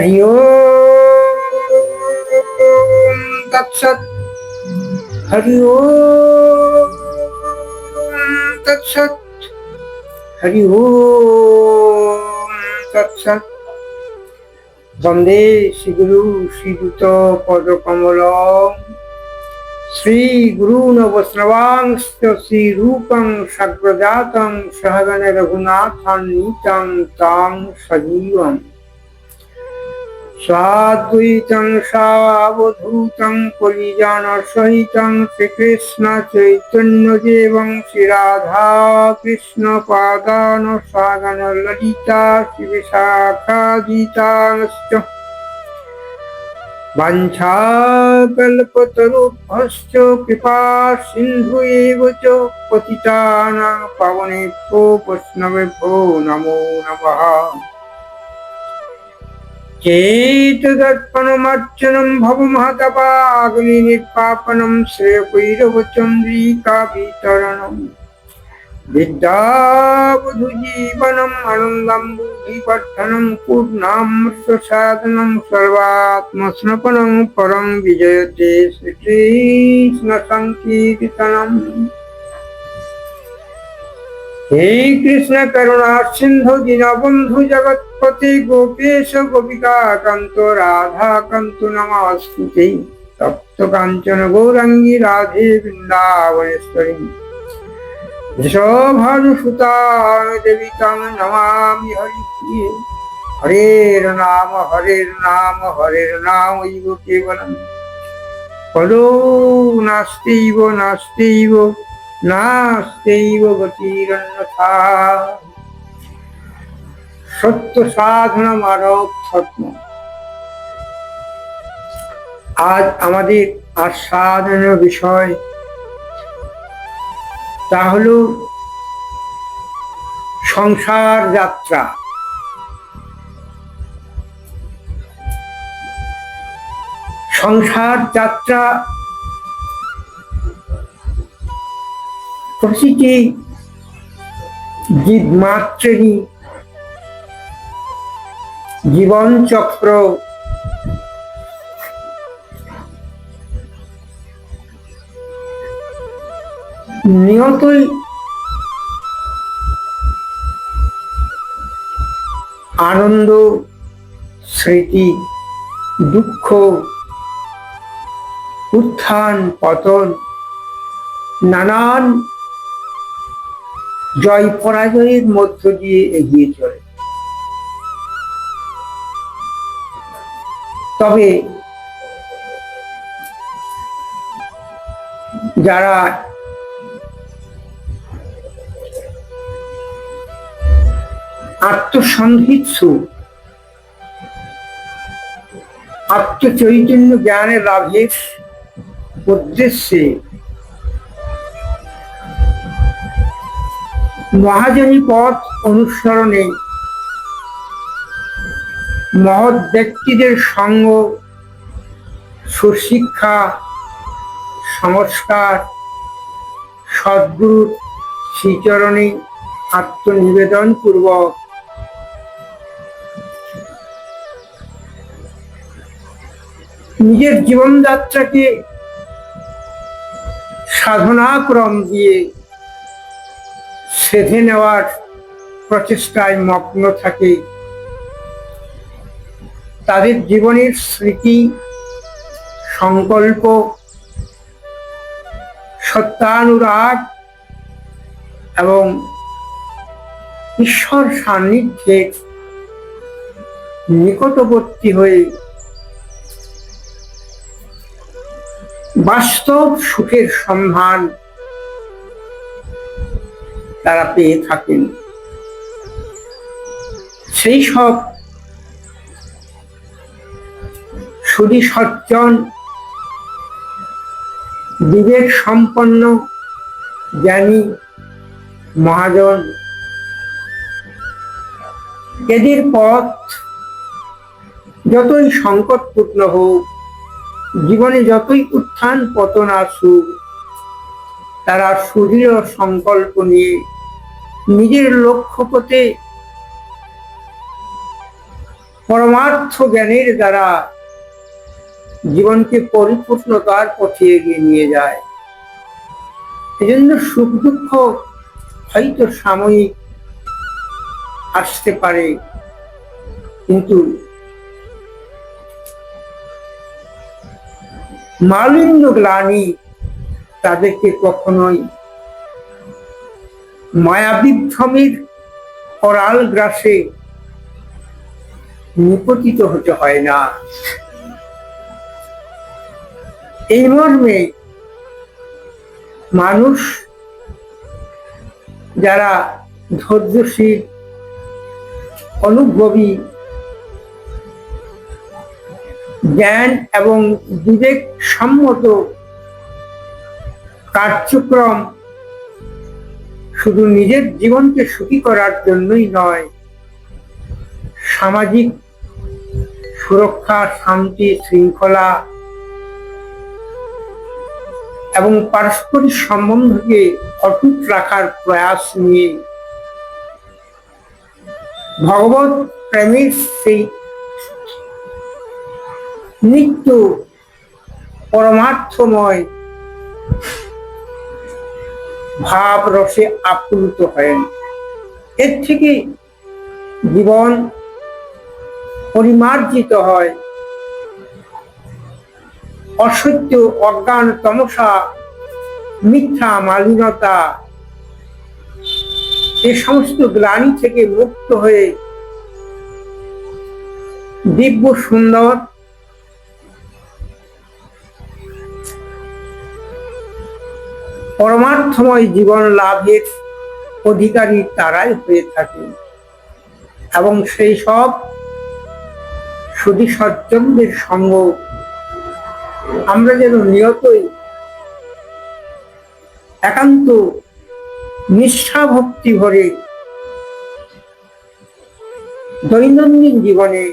हरि ओम तत्सत्। हरि ओम तत्सत्। हरि ओम तत्सत्। वंदे श्रीगुरु श्रीयुत पदकमलम् श्री गुरून् वैष्णवांश्च श्रीरूपं सग्रजातं सहगण रघुनाथान्वितं तं सजीवम् साद्वैतं सावधूतं परिजनसहितं श्रीकृष्ण चैतन्यदेवं श्रीराधा कृष्ण पादान सागण ललिता श्रीविशाखादिताश्च वाञ्छाकल्पतरुभ्यश्च कृपा सिन्धुएव च पतितानां पावनेभ्यो वैष्णवेभ्यो नमो नमः। चेतदर्पणमर्चनं भवमहतपाग्निर्वापनं श्रेयभैरवचन्द्रिकावितरणम् विद्यावधूजीवनम् आनन्दं बुद्धिवर्धनं पूर्णामृतसाधनं सर्वात्मसमर्पणं परं विजयते श्रीकृष्णसङ्कीर्तनम्। हे कृष्ण करुणा सिंधु दीनबंधु जगत्पते गोपेश गोपिका कांत राधा कांत नमस्ते तप्त कांचन गौरांगी राधे वृंदावनेश्वरी वृषभानुसुता देवी तं नमामि हरिप्रिये। हरेर नाम इव केवलम् पदो नास्त्यैव नास्त्यैव गतिरन्यथा। সত্য সাধনা মানব ধর্ম। আজ আমাদের আস্বাদনীয় বিষয় তা হলো সংসার যাত্রা। সংসার যাত্রা প্রতিটি জীবমাত্রেরই জীবন চক্র নিয়তই আনন্দ, স্মৃতি, দুঃখ, উত্থান পতন, নানান জয় পরাজয়ের মধ্য দিয়ে এগিয়ে চলে। তবে যারা আত্মসন্ধিৎসু, আত্মচৈতন্য জ্ঞানের লাভের উদ্দেশ্যে মহাজনী পথ অনুসরণে মহৎ ব্যক্তিদের সঙ্গ, সুশিক্ষা, সংস্কার, সদ্গুরুর শ্রীচরণে আত্মনিবেদন পূর্বক নিজের জীবনযাত্রাকে সাধনাক্রম দিয়ে সেধে নেওয়ার প্রচেষ্টায় মগ্ন থাকে। তাদের জীবনের স্মৃতি, সংকল্প, সত্যানুরাগ এবং ঈশ্বর সান্নিধ্যের নিকটবর্তী হয়ে বাস্তব সুখের সন্ধান তারা পেয়ে থাকেন। সেই সব সুধী সজ্জন, বিবেক সম্পন্ন জ্ঞানী মহাজন, এদের পথ যতই সংকটপূর্ণ হোক, জীবনে যতই উত্থান পতন আসুক, তারা সুদৃঢ় সংকল্প নিয়ে নিজের লক্ষ্যপথে পরমার্থ জ্ঞানের দ্বারা জীবনকে পরিপূর্ণতার পথে এগিয়ে নিয়ে যায়। এজন্য সুখ দুঃখ হয়তো সাময়িক আসতে পারে, কিন্তু মালিন্য গ্লানি তাদেরকে কখনোই মায়াবিভ্রমের করাল গ্রাসে নিপতিত হতে হয় না। এই মর্মে মানুষ যারা ধৈর্যশীল, অনুভবী, জ্ঞান এবং বিবেক সম্মত কার্যক্রম শুধু নিজের জীবনকে সুখী করার জন্যই নয়, সামাজিক সুরক্ষা, শান্তি, শৃঙ্খলা এবং পারস্পরিক সম্বন্ধকে অটুট রাখার প্রয়াস নিয়ে ভগবত প্রেমের সেই নিত্য পরমার্থময় ভাব রসে আপ্লুত হয়। এর থেকে জীবন পরিমার্জিত হয়। অসত্য, অজ্ঞান, তমসা, মিথ্যা, মালিনতা এ সমস্ত গ্লানি থেকে মুক্ত হয়ে দিব্য সুন্দর পরমার্থময় জীবন লাভের অধিকারী তারাই হয়ে থাকে। এবং সেই সব সুধী সজ্জনদের সঙ্গ আমরা যেন নিয়তই একান্ত নিষ্ঠা ভক্তি ভরে দৈনন্দিন জীবনে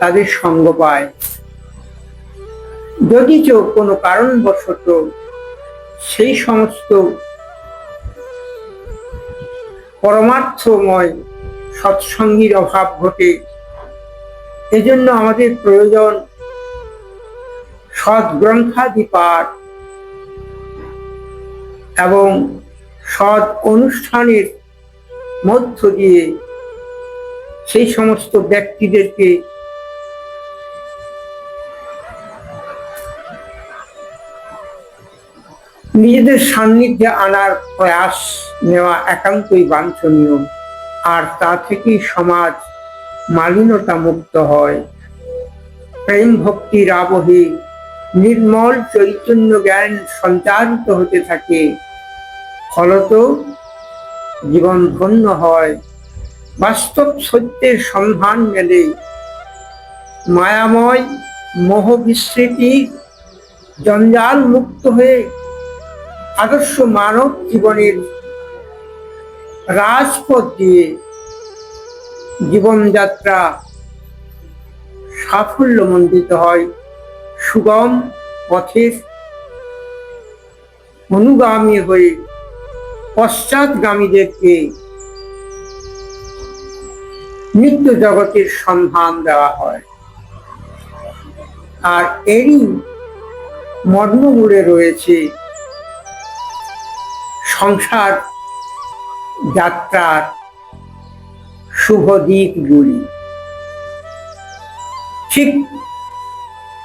তাদের সঙ্গ পায়। যদিচ কোনো কারণবশত সেই সমস্ত পরমার্থময় সৎসঙ্গীর অভাব ঘটে, এজন্য আমাদের প্রয়োজন সৎ গ্রন্থাদি পাঠ এবং সৎ অনুষ্ঠানের মধ্য দিয়ে সেই সমস্ত ব্যক্তিদেরকে নিজেদের সান্নিধ্যে আনার প্রয়াস নেওয়া একান্তই বাঞ্ছনীয়। আর তা থেকেই সমাজ মালিনতা মুক্ত হয়। প্রেম ভক্তির আবহে নির্মল চৈতন্য জ্ঞান সঞ্চারিত হতে থাকে। ফলত জীবন ধন্য হয়, বাস্তব সত্যের সন্ধান মেলে, মায়াময় মোহ বিস্মৃতি জঞ্জাল মুক্ত হয়ে আদর্শ মানব জীবনের রাজপথ দিয়ে জীবনযাত্রা সাফল্যমণ্ডিত হয়। সুগম পথের অনুগামী হয়ে পশ্চাৎগামীদেরকে নিত্য জগতের সন্ধান দেওয়া হয়। আর এরই মর্মমূলে রয়েছে সংসার যাত্রার শুভ দিকগুলি। ঠিক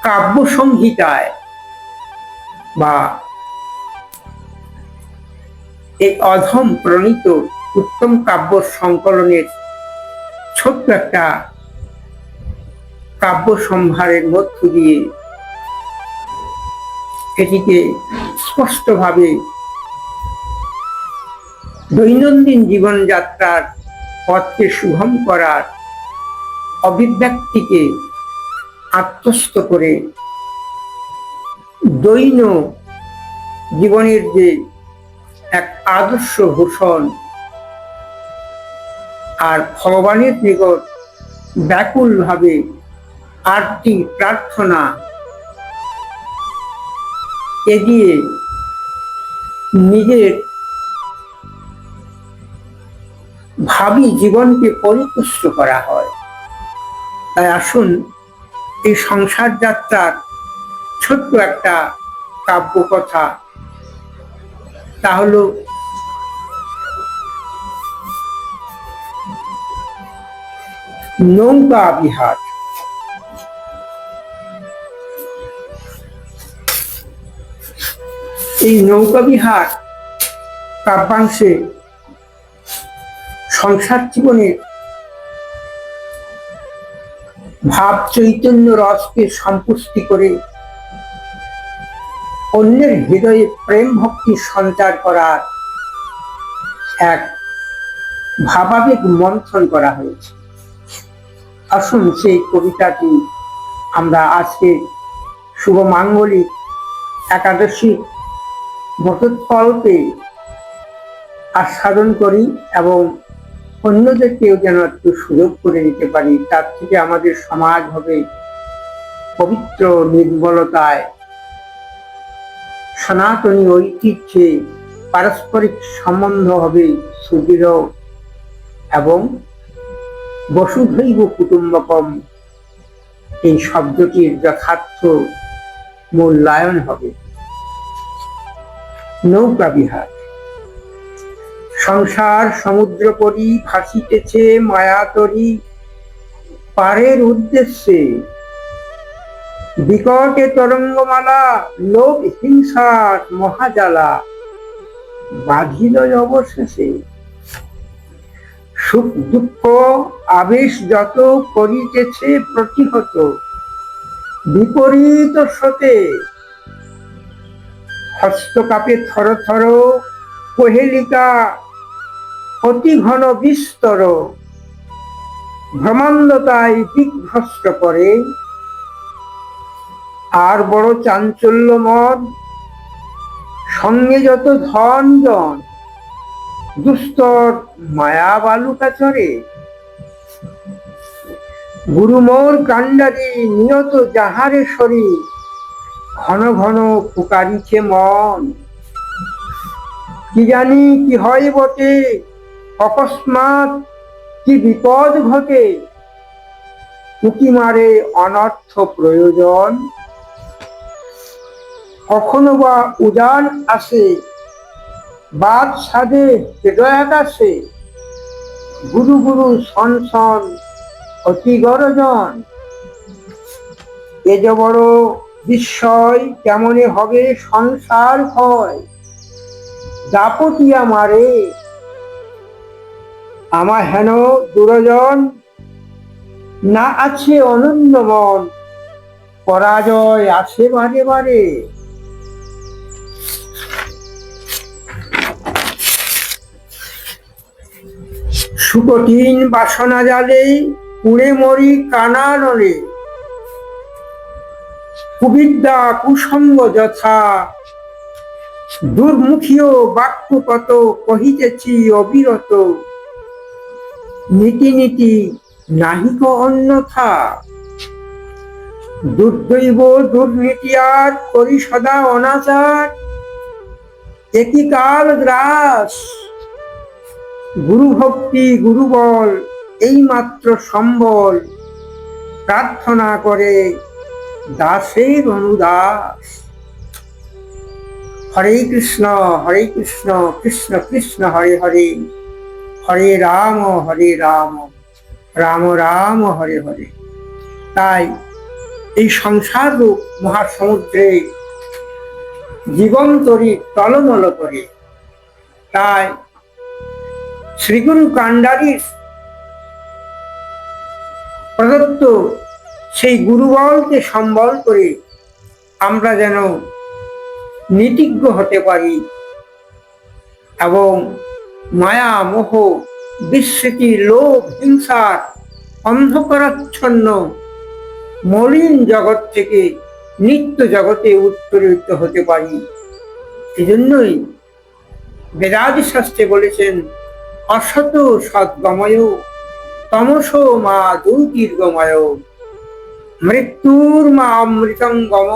কাব্য সংহিতায় বা এই অধম প্রণীত উত্তম কাব্য সংকলনের ছোট্ট একটা কাব্য সম্ভারের মধ্য দিয়ে এটিকে স্পষ্টভাবে দৈনন্দিন জীবনযাত্রার পথকে সুগম করার অভিব্যক্তিকে আত্মস্থ করে দৈন জীবনের যে এক আদর্শ ভূষণ আর ভগবানের নিকট ব্যাকুল ভাবে আরতি প্রার্থনা এগিয়ে নিজের ভাবী জীবনকে পরিপুষ্ট করা হয়। তাই আসুন এই সংসার যাত্রার ছোট্ট একটা কাব্য কথা, তা হলো নৌকা বিহার। এই নৌকা বিহার কাব্যাংশে সংসার জীবনের ভাব চৈতন্য রসকে সম্পুষ্টি করে অন্যের হৃদয়ে প্রেম ভক্তি সঞ্চার করার এক ভাবাবেগ মন্থন করা হয়েছে। আসুন সেই কবিতাটি আমরা আজকে শুভ মাঙ্গলিক একাদশী ব্রতোৎকল্পে আস্বাদন করি এবং অন্যদেরকেও যেন একটু সুযোগ করে দিতে পারি। তার থেকে আমাদের সমাজ হবে পবিত্র, নির্মলতায়, সনাতনী ঐতিহ্যে পারস্পরিক সম্বন্ধ হবে সুদৃঢ় এবং বসুধৈব কুটুম্বকম এই শব্দটির যথার্থ মূল্যায়ন হবে। নৌকা বিহার। সংসার সমুদ্র পরি ভাসিতেছে মায়াতরী পারের উদ্দেশ্যে, বিকটে তরঙ্গমালা লোভ হিংসার মহাজালা বাঁধিল অবশেষে। সুখ দুঃখ আবেশ যত করিতেছে প্রতিহত, বিপরীত স্রোতে হস্তকাপে থর থর কোহেলিকা অতি ঘন বিস্তর, ভ্রমান্ধতায় দিগ্ভ্রষ্ট করে আর বড় চাঞ্চল্য মন, সঙ্গে যত ধন জন দুস্তর মায়া বালুকা চরে। গুরুমোর কাণ্ডারি নিয়ত যাহারে শরীর, ঘন ঘন পুকারিছে মন। কি জানি কি হয় বটে, অকস্মাৎ কি বিপদ ঘটে, উঁকি মারে অনর্থ প্রয়োজন। কখনো বা উজান আসে বাদ সাধে হৃদয়াকাশে, গুরু গুরু সন সন অতি গরজন। এ যে বড় বিস্ময়, কেমনে হবে সংসার ক্ষয়, দাপটিয়া মারে আমার হেন দুরজন। না আছে অনন্য মন, পরাজয় আছে বারে বারে। সুকঠিন বাসনা জালে পুড়ে মরি কানানলে, কুবিদ্যা কুসঙ্গ যথা দুর্মুখীয় বাক্য কত কহিতেছি অবিরত, নীতি নীতি নাহিক অন্যথা। দুর্দৈব দুর্নীতি আর করি সদা অনাচার, একই কাল গ্রাস। গুরু ভক্তি গুরুবল এই মাত্র সম্বল, প্রার্থনা করে দাসের অনুদাস। হরে কৃষ্ণ কৃষ্ণ কৃষ্ণ হরে হরে, হরে রাম রাম রাম হরে হরে। তাই এই সংসার রূপ মহাসমুদ্রে জীবন তরি টলমল করে। তাই শ্রীগুরু কাণ্ডারীর প্রদত্ত সেই গুরুবলকে সম্বল করে আমরা যেন নীতিজ্ঞ হতে পারি এবং মায়া মোহ বিস্মৃতি লোভ হিংসার অন্ধকারাচ্ছন্ন মলিন জগৎ থেকে নিত্য জগতে উত্তরিত হতে পারি। এজন্যই বেদাদি শাস্ত্রে বলেছেন, অসত সদ্গময় তমস মা জ্যোতির্গময়, মৃত্যুর মা অমৃতঙ্গম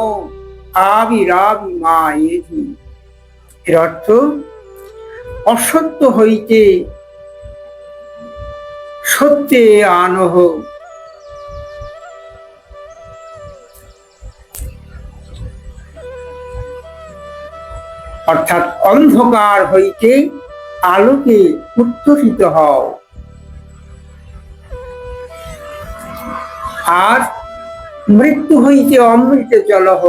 আবিরাবি মা এধি। এর অর্থ, অসত্য হইতে সত্যে আনহ, অর্থাৎ অন্ধকার হইতে আলোকে উত্তরিত হও। আর মৃত্যু হইতে অমৃতে চলহ,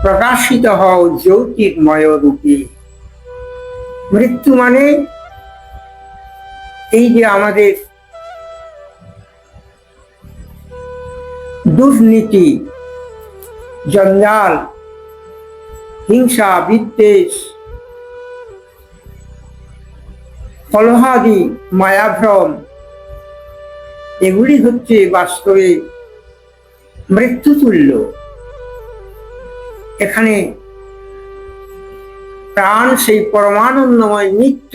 প্রকাশিত হও জ্যোতির্ময় রূপে। মৃত্যু মানে এই যে আমাদের দুর্নীতি, জঞ্জাল, হিংসা, বিদ্বেষ, কলহাদি, মায়াভ্রম, এগুলি হচ্ছে বাস্তবে মৃত্যুতুল্য। এখানে প্রাণ সেই পরমানন্দময় নিত্য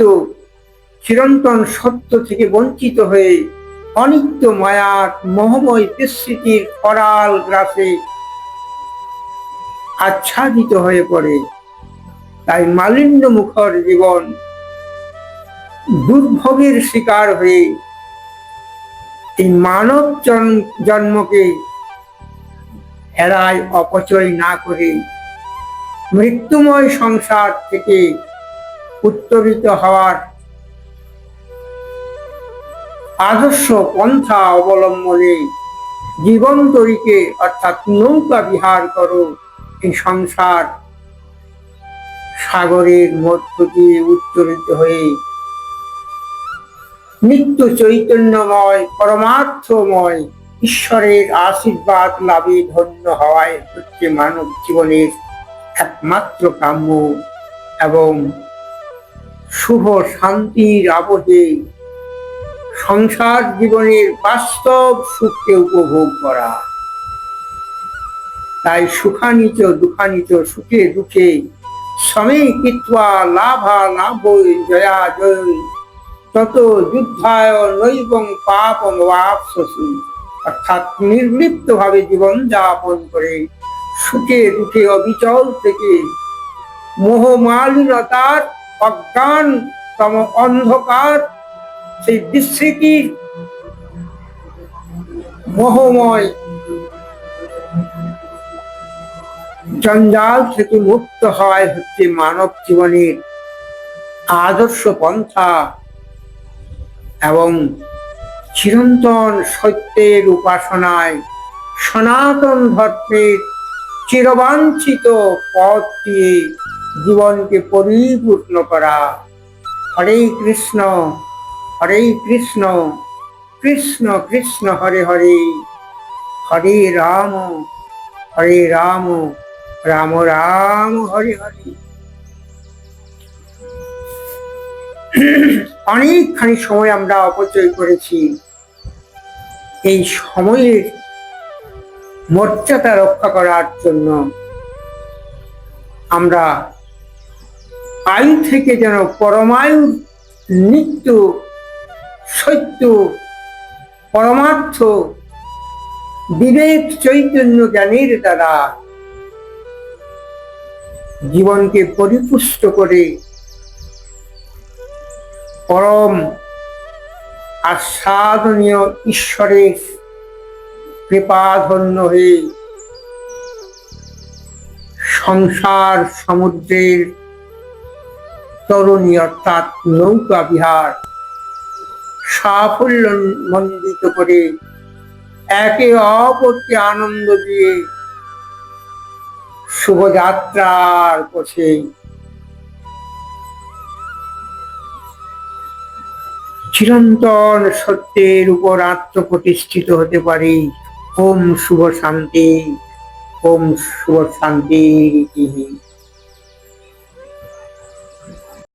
চিরন্তন সত্য থেকে বঞ্চিত হয়ে অনিত্য মায়ার মোহময় বিস্মৃতির করাল গ্রাসে আচ্ছাদিত হয়ে পড়ে। তাই মালিন্য মুখর জীবন দুর্ভোগের শিকার হয়ে এই মানব জন্মকে হেলায় অপচয় না করে মৃত্যুময় সংসার থেকে উত্তরিত হওয়ার আদর্শ পন্থা অবলম্বনে জীবন তরিকে অর্থাৎ নৌকা বিহার করো। এই সংসার সাগরের মধ্য দিয়ে উত্তরিত হয়ে নিত্য চৈতন্যময় পরমার্থময় ঈশ্বরের আশীর্বাদ লাভে ধন্য হওয়াই হচ্ছে মানব জীবনের একমাত্র কাম্য এবং শুভ শান্তির আবহে সংসার জীবনের বাস্তব সুখকে উপভোগ করা। তাই সুখানিচ দুঃখানিচ সুখে দুঃখে সমে কৃত্বা লাভা লাভ জয়া জয় তত যুদ্ধায় নৈবং পাপং ওয়াপসসি। অর্থাৎ নির্লিপ্ত ভাবে জীবন যাপন করে সুখে দুঃখে অবিচল থেকে মোহমালিনতার অজ্ঞান তম অন্ধকার সেই বিস্মৃতির মোহময় জঞ্জাল থেকে মুক্ত হয় হচ্ছে মানব জীবনের আদর্শ পন্থা এবং চিরন্তন সত্যের উপাসনায় সনাতন ধর্মের চিরবাঞ্ছিত পথ দিয়ে জীবনকে পরিপূর্ণ করা। হরে কৃষ্ণ কৃষ্ণ কৃষ্ণ হরে হরে, হরে রাম রাম রাম হরে হরে। অনেকখানি সময় আমরা অপচয় করেছি। এই সময়ের মর্যাদা রক্ষা করার জন্য আমরা আয়ু থেকে যেন পরমায়ুর নিত্য সত্য পরমার্থ বিবেক চৈতন্য জ্ঞানের দ্বারা জীবনকে পরিপুষ্ট করে পরম আস্বাদনীয় ঈশ্বরের কৃপাধন্য হয়ে সংসার সমুদ্রের তরুণী অর্থাৎ নৌকা বিহার সাফল্য মণ্ডিত করে একে অপরকে আনন্দ দিয়ে শুভযাত্রার পথে চিরন্তন সত্যের উপর আত্মপ্রতিষ্ঠিত হতে পারি। ওম শুভ শান্তি, ওম শুভ শান্তি।